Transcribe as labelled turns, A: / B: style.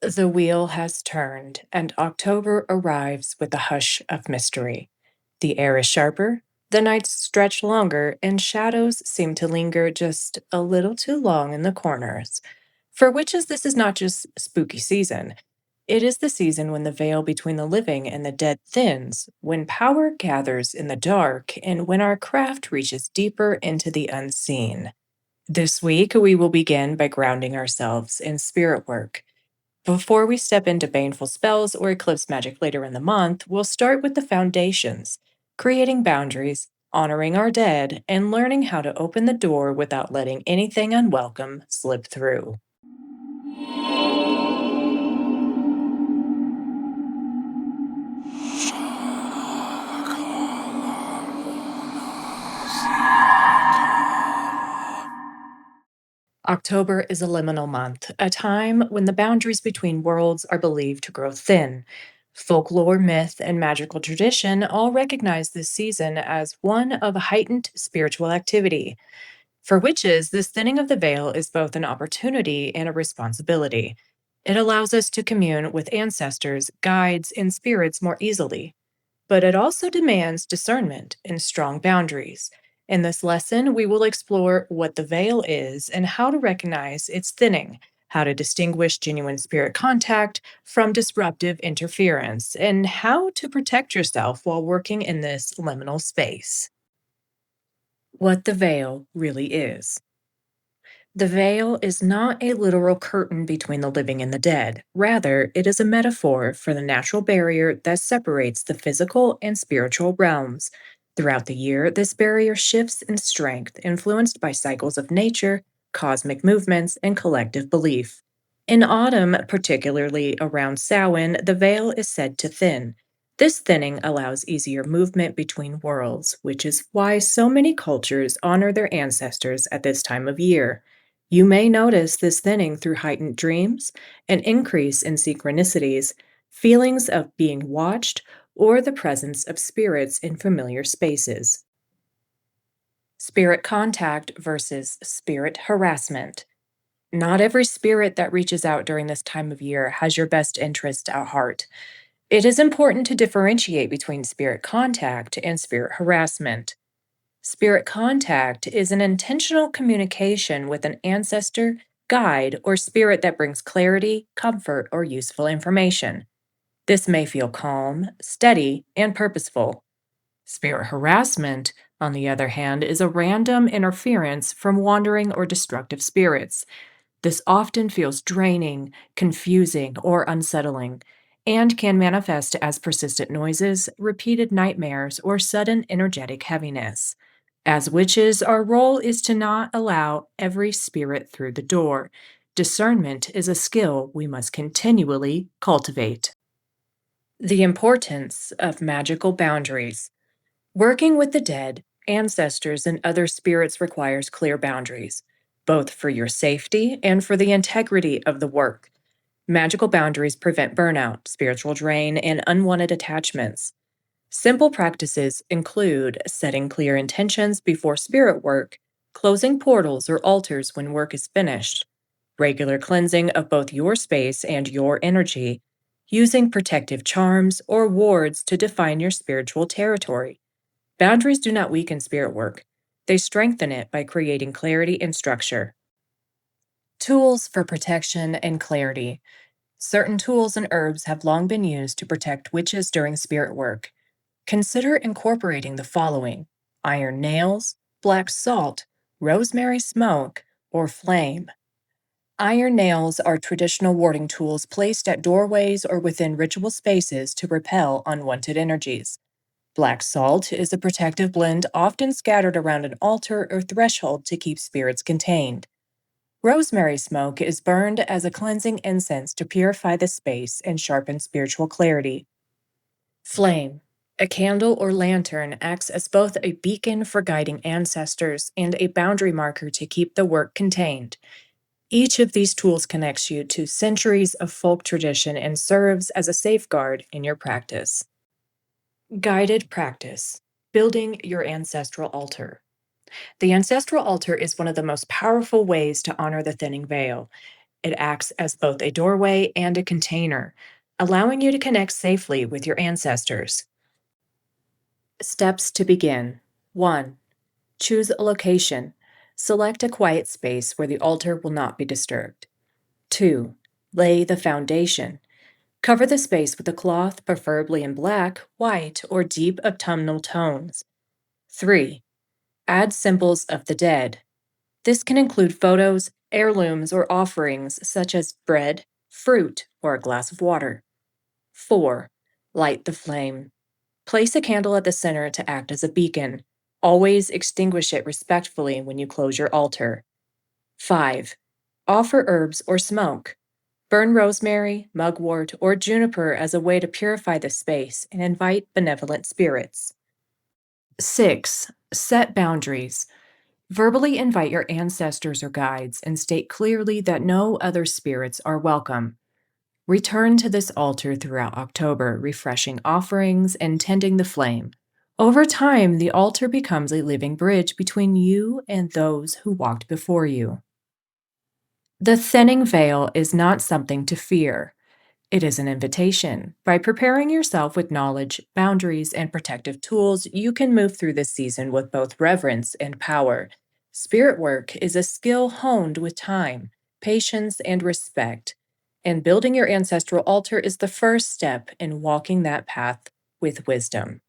A: The wheel has turned, and October arrives with a hush of mystery. The air is sharper, the nights stretch longer, and shadows seem to linger just a little too long in the corners. For witches, this is not just spooky season. It is the season when the veil between the living and the dead thins, when power gathers in the dark, and when our craft reaches deeper into the unseen. This week, we will begin by grounding ourselves in spirit work. Before we step into baneful spells or eclipse magic later in the month, we'll start with the foundations, creating boundaries, honoring our dead, and learning how to open the door without letting anything unwelcome slip through. October is a liminal month, a time when the boundaries between worlds are believed to grow thin. Folklore, myth, and magical tradition all recognize this season as one of heightened spiritual activity. For witches, this thinning of the veil is both an opportunity and a responsibility. It allows us to commune with ancestors, guides, and spirits more easily, but it also demands discernment and strong boundaries. In this lesson, we will explore what the veil is and how to recognize its thinning, how to distinguish genuine spirit contact from disruptive interference, and how to protect yourself while working in this liminal space. What the veil really is. The veil is not a literal curtain between the living and the dead. Rather, it is a metaphor for the natural barrier that separates the physical and spiritual realms. Throughout the year, this barrier shifts in strength, influenced by cycles of nature, cosmic movements, and collective belief. In autumn, particularly around Samhain, the veil is said to thin. This thinning allows easier movement between worlds, which is why so many cultures honor their ancestors at this time of year. You may notice this thinning through heightened dreams, an increase in synchronicities, feelings of being watched, or the presence of spirits in familiar spaces. Spirit contact versus spirit harassment. Not every spirit that reaches out during this time of year has your best interest at heart. It is important to differentiate between spirit contact and spirit harassment. Spirit contact is an intentional communication with an ancestor, guide, or spirit that brings clarity, comfort, or useful information. This may feel calm, steady, and purposeful. Spirit harassment, on the other hand, is a random interference from wandering or destructive spirits. This often feels draining, confusing, or unsettling, and can manifest as persistent noises, repeated nightmares, or sudden energetic heaviness. As witches, our role is to not allow every spirit through the door. Discernment is a skill we must continually cultivate. The importance of magical boundaries. Working with the dead, ancestors, and other spirits requires clear boundaries, both for your safety and for the integrity of the work. Magical boundaries prevent burnout, spiritual drain, and unwanted attachments. Simple practices include setting clear intentions before spirit work, closing portals or altars when work is finished, regular cleansing of both your space and your energy, using protective charms or wards to define your spiritual territory. Boundaries do not weaken spirit work, they strengthen it by creating clarity and structure. Tools for protection and clarity. Certain tools and herbs have long been used to protect witches during spirit work. Consider incorporating the following: iron nails, black salt, rosemary smoke, or flame. Iron nails are traditional warding tools placed at doorways or within ritual spaces to repel unwanted energies. Black salt is a protective blend often scattered around an altar or threshold to keep spirits contained. Rosemary smoke is burned as a cleansing incense to purify the space and sharpen spiritual clarity. Flame. A candle or lantern acts as both a beacon for guiding ancestors and a boundary marker to keep the work contained. Each of these tools connects you to centuries of folk tradition and serves as a safeguard in your practice. Guided practice. Building your ancestral altar. The ancestral altar is one of the most powerful ways to honor the thinning veil. It acts as both a doorway and a container, allowing you to connect safely with your ancestors. Steps to begin: 1. Choose a location. Select a quiet space where the altar will not be disturbed. 2. Lay the foundation. Cover the space with a cloth, preferably in black, white, or deep autumnal tones. 3. Add symbols of the dead. This can include photos, heirlooms, or offerings such as bread, fruit, or a glass of water. 4. Light the flame. Place a candle at the center to act as a beacon. Always extinguish it respectfully when you close your altar. 5. Offer herbs or smoke. Burn rosemary, mugwort, or juniper as a way to purify the space and invite benevolent spirits. 6. Set boundaries. Verbally invite your ancestors or guides and state clearly that no other spirits are welcome. Return to this altar throughout October, refreshing offerings and tending the flame. Over time, the altar becomes a living bridge between you and those who walked before you. The thinning veil is not something to fear. It is an invitation. By preparing yourself with knowledge, boundaries, and protective tools, you can move through this season with both reverence and power. Spirit work is a skill honed with time, patience, and respect. And building your ancestral altar is the first step in walking that path with wisdom.